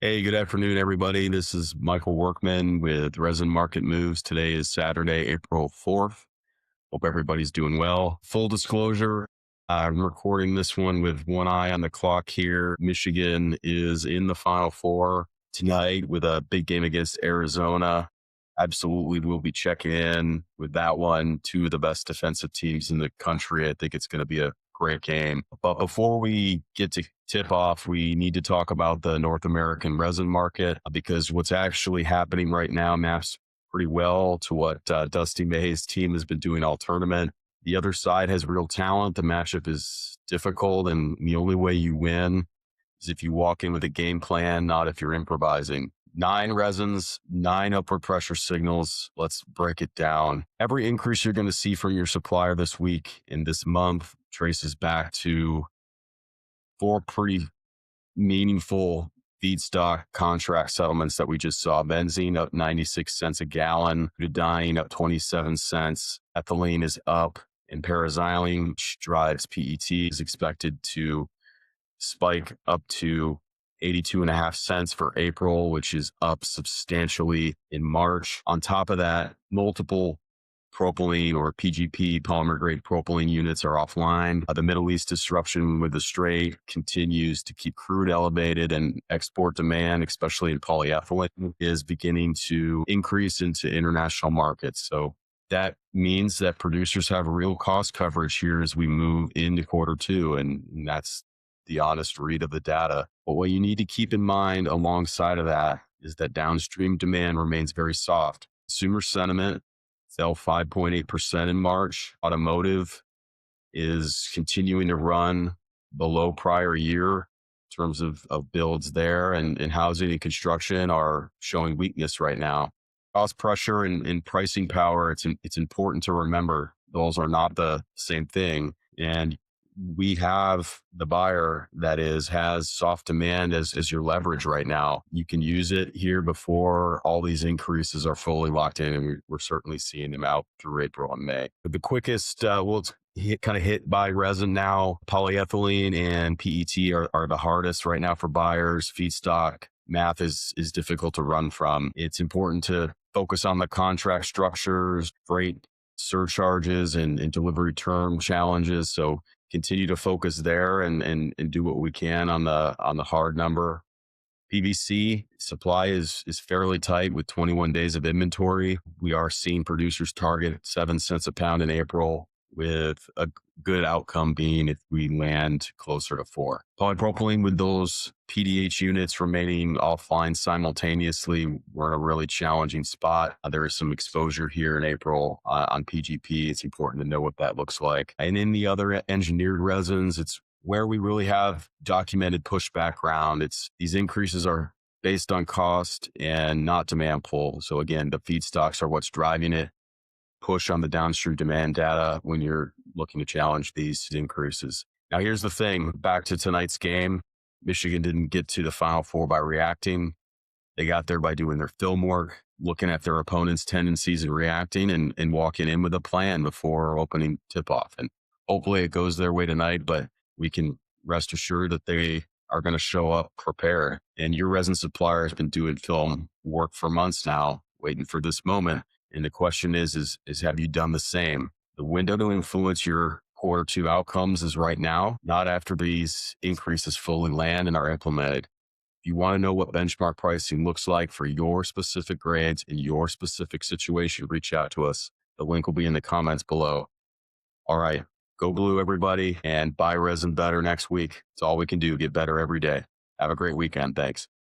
Hey, good afternoon, everybody. This is Michael Workman with Resin Market Moves. Today is Saturday, April 4th. Hope everybody's doing well. Full disclosure, I'm recording this one with one eye on the clock here. Michigan is in the Final Four tonight with a big game against Arizona. Absolutely, we'll be checking in with that one. Two of the best defensive teams in the country. I think it's going to be a great game. But before we get to tip off, we need to talk about the North American resin market because what's actually happening right now maps pretty well to what Dusty May's team has been doing all tournament. The other side has real talent. The matchup is difficult, and the only way you win is if you walk in with a game plan, not if you're improvising. 9 resins, 9 upward pressure signals. Let's break it down. Every increase you're going to see from your supplier this week and this month traces back to 4 pretty meaningful feedstock contract settlements that we just saw. Benzene up 96 cents a gallon, butadiene up 27 cents, ethylene is up, and paraxylene, which drives PET, is expected to spike up to 82.5 cents for April, which is up substantially in March. On top of that, multiple propylene or PGP polymer grade propylene units are offline. The Middle East disruption with the Strait continues to keep crude elevated, and export demand, especially in polyethylene, is beginning to increase into international markets. So that means that producers have real cost coverage here as we move into Q2, and that's the honest read of the data. But what you need to keep in mind alongside of that is that downstream demand remains very soft. Consumer sentiment fell 5.8% in March. Automotive is continuing to run below prior year in terms of builds there, and housing and construction are showing weakness right now. Cost pressure and pricing power, it's important to remember those are not the same thing. And we have the buyer that has soft demand as your leverage right now. You can use it here before all these increases are fully locked in, and we're certainly seeing them out through April and May. But the quickest, it's kind of hit by resin now. Polyethylene and PET are the hardest right now for buyers. Feedstock math is difficult to run from. It's important to focus on the contract structures, freight surcharges, and delivery term challenges. So continue to focus there and do what we can on the hard number. PVC supply is fairly tight with 21 days of inventory. We are seeing producers target 7 cents a pound in April, with a good outcome being if we land closer to 4. Polypropylene, with those PDH units remaining offline simultaneously, we're in a really challenging spot. There is some exposure here in April on PGP. It's important to know what that looks like. And in the other engineered resins, it's where we really have documented pushback ground. These increases are based on cost and not demand pull. So again, the feedstocks are what's driving it. Push on the downstream demand data when you're looking to challenge these increases. Now, here's the thing. Back to tonight's game, Michigan didn't get to the Final Four by reacting. They got there by doing their film work, looking at their opponent's tendencies and reacting, and walking in with a plan before opening tip-off. And hopefully it goes their way tonight, but we can rest assured that they are going to show up prepared. And your resin supplier has been doing film work for months now, waiting for this moment. And the question is have you done the same? The window to influence your Q2 outcomes is right now, not after these increases fully land and are implemented. If you want to know what benchmark pricing looks like for your specific grades in your specific situation, reach out to us. The link will be in the comments below. All right, go blue, everybody, and buy resin better next week. It's all we can do. Get better every day. Have a great weekend. Thanks.